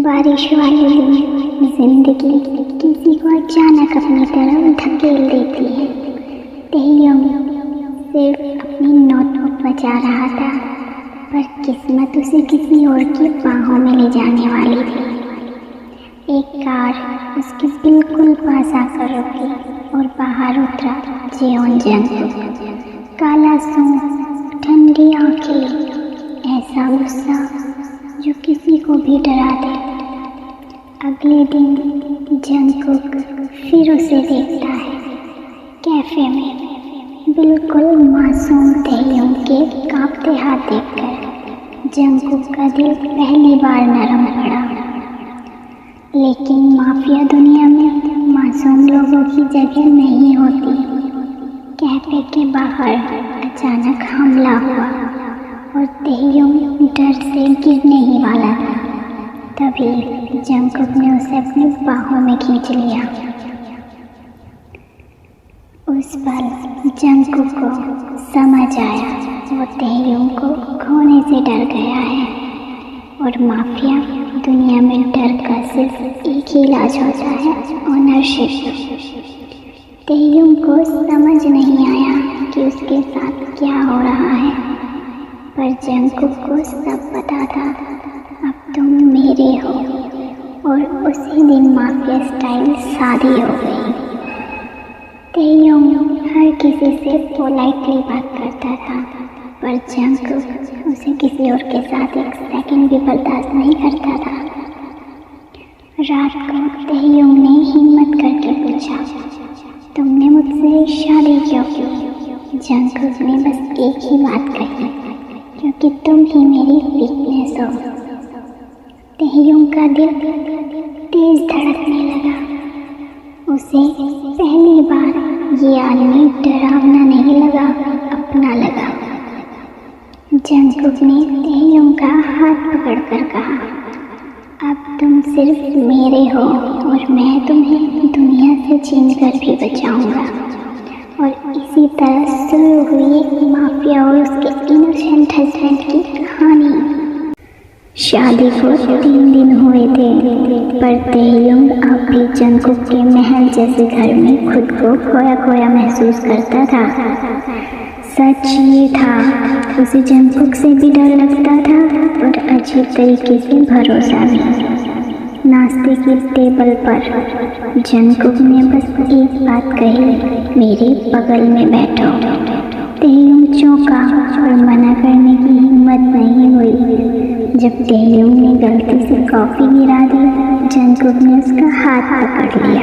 बारिश वाले दिन जिंदगी किसी को अचानक अपनी तरफ धकेल देती है। तेयम सिर्फ अपनी नोटबुक बचा रहा था, पर किस्मत उसे किसी और की बाहों में ले जाने वाली थी। एक कार उसके बिल्कुल पास आकर रुकी और बाहर उतरा जेओन जंगकुक। काला सूट, ठंडी आंखें, ऐसा गुस्सा जो किसी को भी डरा दे। अगले दिन जंगकुक फिर उसे देखता है कैफे में, बिल्कुल मासूम तेयम के कांपते हाथ देखकर जंगकुक का दिल पहली बार नरम पड़ा। लेकिन माफिया दुनिया में मासूम लोगों की जगह नहीं होती। कैफे के बाहर अचानक हमला हुआ और तेयम डर से गिरने ही वाला था। तभी जंगकुक ने उसे अपनी बाहों में खींच लिया। उस पल जंगकुक को समझ आया वो तेयम को खोने से डर गया है और माफिया दुनिया में डर का सिर्फ एक ही इलाज होता है, ओनरशिप। तेयम को समझ नहीं आया कि उसके साथ क्या हो रहा है, पर जंगकुक को सब पता था। अब तुम मेरे हो। और उसी दिन माफिया स्टाइल शादी हो गई। तेयम हर किसी से पोलाइटली बात करता था, पर जंगकुक उसे किसी और के साथ एक सेकंड भी बर्दाश्त नहीं करता था। रात को तेयम ने हिम्मत करके पूछा, तुमने मुझसे शादी क्यों की? जंगकुक ने बस एक ही बात कही, क्योंकि तुम ही मेरी वीकनेस हो। तेयम का दिल तेज धड़कने लगा। उसे पहली बार ये आदमी डरावना नहीं लगा, अपना लगा। जंगकुक ने तेयम का हाथ पकड़कर कहा, अब तुम सिर्फ मेरे हो और मैं तुम्हें दुनिया से छीन कर भी बचाऊंगा। और इसी तरह शुरू हुई माफिया और उसके इनोसेंट हस्बैंड की कहानी। शादी को 3 दिन हुए थे, पर तेयम अब भी जंगकुक के महल जैसे घर में खुद को खोया खोया महसूस करता था। सच ये था, उसे जंगकुक से भी डर लगता था और अजीब तरीके से भरोसा भी। नाश्ते की टेबल पर जंगकुक ने बस एक बात कही, मेरे बगल में बैठो। तेयम चौंका और मना करने की हिम्मत नहीं हुई। जब तेयम ने गलती से कॉफी गिरा दी, जंगकुक ने उसका हाथ पकड़ लिया।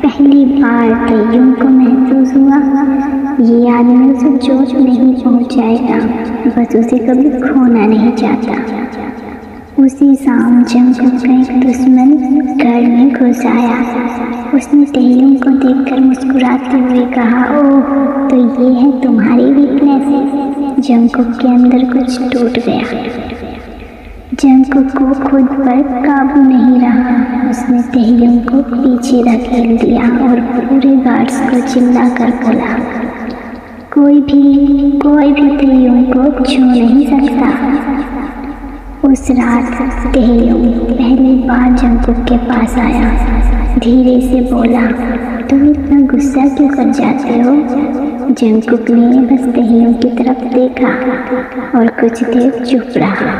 पहली बार तेयम को महसूस हुआ ये आदमी उसे चोट नहीं पहुंचाएगा, बस उसे कभी खोना नहीं चाहता। उसी शाम जंगकुक का एक दुश्मन घर में घुस आया। उसने तेयम को देखकर मुस्कुराते हुए कहा, ओह, तो ये है तुम्हारी वीकनेस। जंगकुक के अंदर कुछ टूट गया। जंगकुक को खुद पर काबू नहीं रहा। उसने तेयम को पीछे धकेल दिया और पूरे गार्ड्स को चिल्लाकर बोला, कोई भी तेयम को छू नहीं सकता। उस रात तेयम पहली बार जंगकुक के पास आया। धीरे से बोला, तुम इतना गुस्सा क्यों कर जाते हो? जंगकुक ने बस तेयम की तरफ देखा और कुछ देर चुप रहा।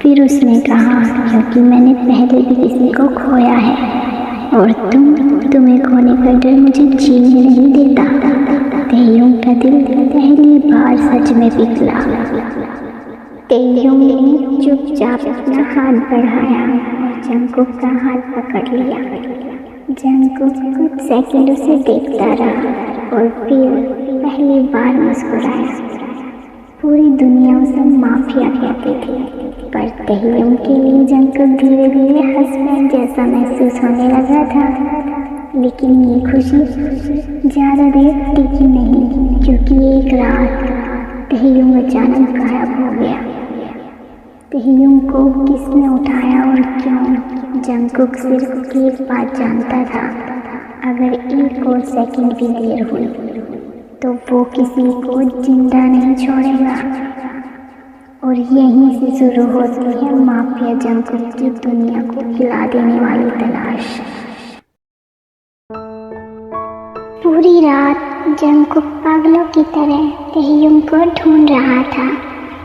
फिर उसने कहा, क्योंकि मैंने पहले भी किसी को खोया है और तुम्हें खोने का डर मुझे जीने नहीं देता। तेयम का दिल पहली बार सच में पिघला। तेयम ने चुपचाप अपना हाथ बढ़ाया और जंगकुक का हाथ पकड़ लिया। जंगकुक कुछ सेकंड उसे देखता रहा और फिर पहली बार मुस्कुराया। पूरी दुनिया उसे माफिया कहती थी, पर तेयम के लिए जंगकुक धीरे धीरे हस्बैंड जैसा महसूस होने लगा था। लेकिन ये खुशी ज़्यादा देर टिकी नहीं, क्योंकि एक रात तेयम अचानक गायब हो गया। तेयम को किसने उठाया और क्यों? जंगकुक सिर्फ एक बात जानता था, अगर एक और सेकंड भी देर हुई तो वो किसी को जिंदा नहीं छोड़ेगा। और यहीं से शुरू होती है माफिया जंगकुक की दुनिया को हिला देने वाली तलाश। पूरी रात जंगकुक पागलों की तरह तहयुम को ढूंढ रहा था।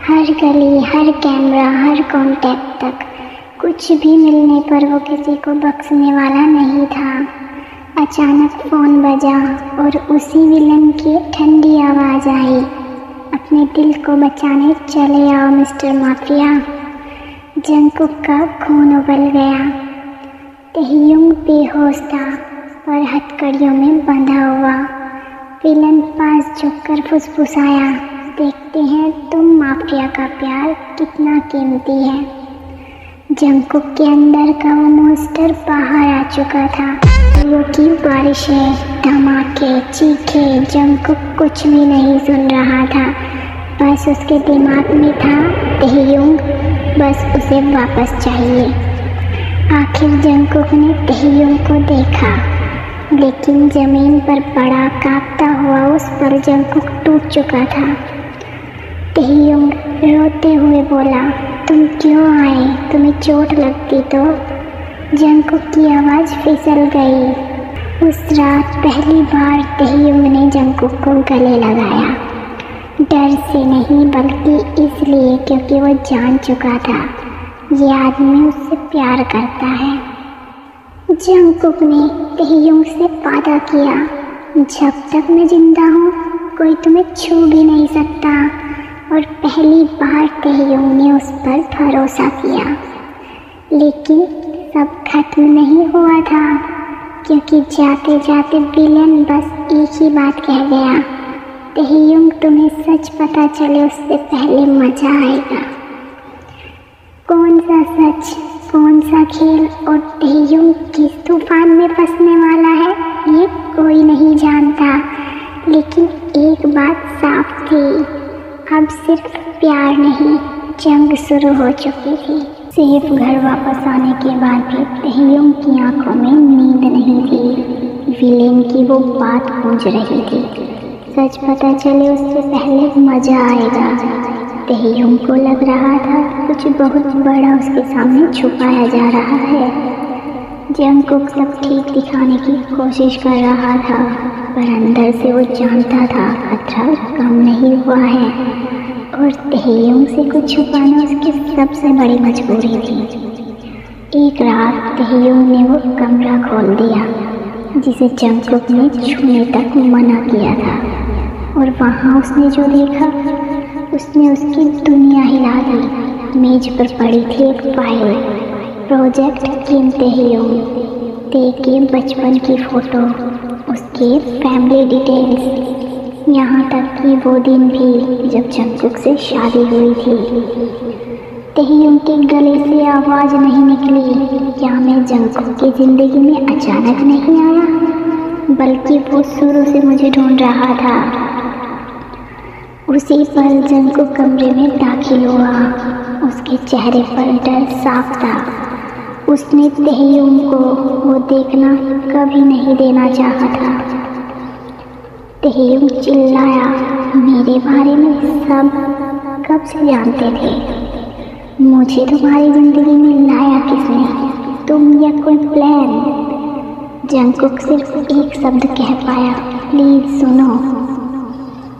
हर गली, हर कैमरा, हर कांटेक्ट तक कुछ भी मिलने पर वो किसी को बख्शने वाला नहीं था। अचानक फोन बजा और उसी विलन की ठंडी आवाज आई, अपने दिल को बचाने चले आओ मिस्टर माफिया। जंगकुक का खून उबल गया। तहयुम बेहोश था और हथकड़ियों में बंधा हुआ। विलन पास झुककर फुसफुसाया, देखते हैं तुम माफिया का प्यार कितना कीमती है। जंगकुक के अंदर का वो मॉन्स्टर बाहर आ चुका था। वो की बारिशें, धमाके, चीखे, जंगकुक कुछ भी नहीं सुन रहा था। बस उसके दिमाग में था तहयुम, बस उसे वापस चाहिए। आखिर जंगकुक ने तहयुम को देखा, लेकिन जमीन पर पड़ा कांपता हुआ उस पर जंगकुक टूट चुका था। तहयुम रोते हुए बोला, तुम क्यों आए? तुम्हें चोट लगती तो? जंगकुक की आवाज़ फिसल गई। उस रात पहली बार तहयुम ने जंगकुक को गले लगाया। डर से नहीं, बल्कि इसलिए क्योंकि वो जान चुका था ये आदमी उससे प्यार करता है। जंगकुक ने तहयुम से वादा किया, जब तक मैं जिंदा हूँ कोई तुम्हें छू भी नहीं सकता। और पहली बार तहयुम ने उस पर भरोसा किया। लेकिन सब खत्म नहीं हुआ था, क्योंकि जाते जाते विलन बस एक ही बात कह गया, तहयुम तुम्हें सच पता चले उससे पहले मजा आएगा। कौन सा सच, कौन सा खेल और तहयुम किस तूफान में फंसने वाला है ये कोई नहीं जानता। लेकिन एक बात साफ थी, अब सिर्फ प्यार नहीं, जंग शुरू हो चुकी थी। सिर्फ घर वापस आने के बाद भी तहयुम की आंखों में नींद नहीं थी। विलेन की वो बात गूंज रही थी, सच पता चले उससे पहले मजा आएगा। तहयुम को लग रहा था कुछ बहुत बड़ा उसके सामने छुपाया जा रहा है। जंगकुक सब ठीक दिखाने की कोशिश कर रहा था, पर अंदर से वो जानता था खतरा कम नहीं हुआ है और तहयुम से कुछ छुपाना उसकी सबसे बड़ी मजबूरी थी। एक रात तहयुम ने वो कमरा खोल दिया जिसे जंगकुक ने छूने तक मना किया था, और वहाँ उसने जो देखा उसने उसकी दुनिया हिला दी। मेज पर पड़ी थी एक फाइल, प्रोजेक्ट किम तहयुम, देखे बचपन की फ़ोटो, उसके फैमिली डिटेल्स, यहाँ तक कि वो दिन भी जब जंगकुक से शादी हुई थी। तहयुम के गले से आवाज़ नहीं निकली, क्या मैं जंगकुक की ज़िंदगी में अचानक नहीं आया, बल्कि वो शुरू से मुझे ढूंढ रहा था। उसी पल जंगकुक कमरे में दाखिल हुआ। उसके चेहरे पर डर साफ था। उसने तहयुम को वो देखना कभी नहीं देना चाहा था। तहयुम चिल्लाया, मेरे बारे में सब कब से जानते थे? मुझे तुम्हारी जिंदगी में लाया किसने? तुम या कोई प्लान? जंगकुक सिर्फ एक शब्द कह पाया, प्लीज सुनो।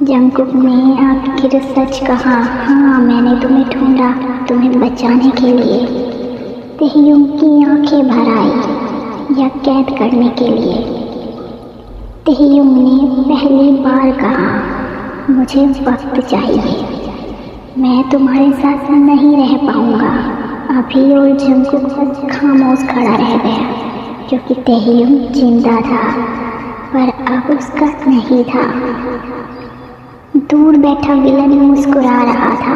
जंगकुक ने आखिर सच कहा, हाँ मैंने तुम्हें ढूंढा, तुम्हें बचाने के लिए। तहयुम की आंखें भर आई, या कैद करने के लिए। तहयुम ने पहली बार कहा, मुझे वक्त चाहिए, मैं तुम्हारे साथ नहीं रह पाऊंगा अभी। और जंगकुक बस खामोश खड़ा रह गया, क्योंकि तहयुम जिंदा था पर अब उसका नहीं था। दूर बैठा विलन मुस्कुरा रहा था।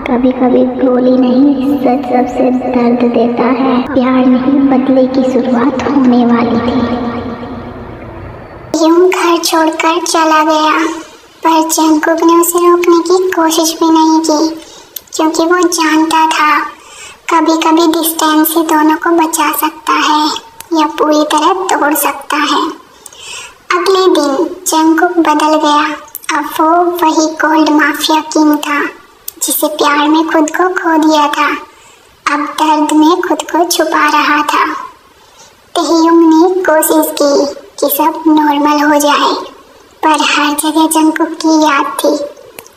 कभी कभी गोली नहीं, सच सबसे दर्द देता है। प्यार नहीं, बदले की शुरुआत होने वाली थी। यूं घर छोड़कर चला गया, पर जंगकुक ने उसे रोकने की कोशिश भी नहीं की, क्योंकि वो जानता था कभी कभी डिस्टेंस ही दोनों को बचा सकता है या पूरी तरह तोड़ सकता है। अगले दिन जंगकुक बदल गया। अब वो वही कोल्ड माफिया किंग था जिसे प्यार में खुद को खो दिया था, अब दर्द में खुद को छुपा रहा था। तहेयुंग ने कोशिश की कि सब नॉर्मल हो जाए, पर हर जगह जंगकुक की याद थी।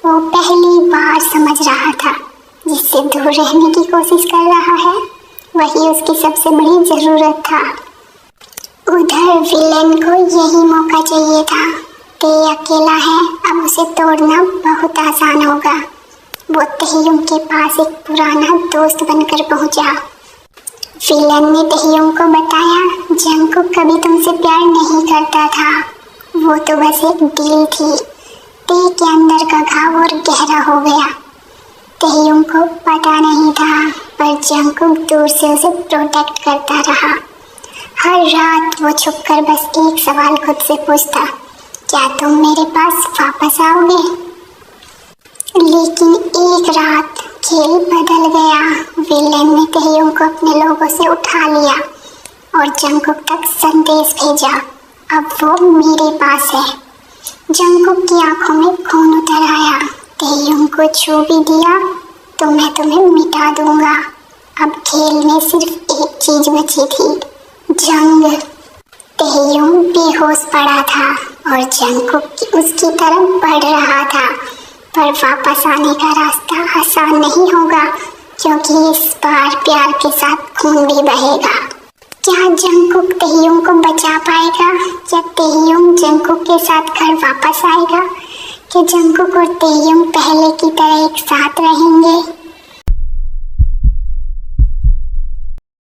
वो पहली बार समझ रहा था जिससे दूर रहने की कोशिश कर रहा है वही उसकी सबसे बड़ी जरूरत था। उधर विलेन को यही मौका चाहिए था। ते अकेला है, अब उसे तोड़ना बहुत आसान होगा। वो तहेयुंग के पास एक पुराना दोस्त बनकर पहुंचा। विलेन ने तहेयुंग को बताया जंगकुक कभी तुमसे प्यार नहीं करता था, वो तो बस एक डील थी। ते के अंदर का घाव और गहरा हो गया। तहेयुंग को पता नहीं था, पर जंगकुक दूर से उसे प्रोटेक्ट करता रहा। हर रात वो छुपकर बस एक सवाल खुद से पूछता, क्या तुम मेरे पास वापस आओगे? लेकिन एक रात खेल बदल गया। विलेन ने तहेयुंग को अपने लोगों से उठा लिया और जंगकुक तक संदेश भेजा, अब वो मेरे पास है। जंगकुक की आंखों में खून उतर आया। तहेयुंग को छू भी दिया तो मैं तुम्हें मिटा दूंगा। अब खेल में सिर्फ एक चीज बची थी, जंग। तहेयुंग बेहोश पड़ा था और जंगकुक उसकी तरफ बढ़ रहा था, पर वापस आने का रास्ता आसान नहीं होगा, क्योंकि इस बार प्यार के साथ खून भी बहेगा। क्या जंगकुक तहेयुंग को बचा पाएगा? क्या तहेयुंग जंगकुक के साथ घर वापस आएगा? कि जंगकुक और तहेयुंग पहले की तरह एक साथ रहेंगे?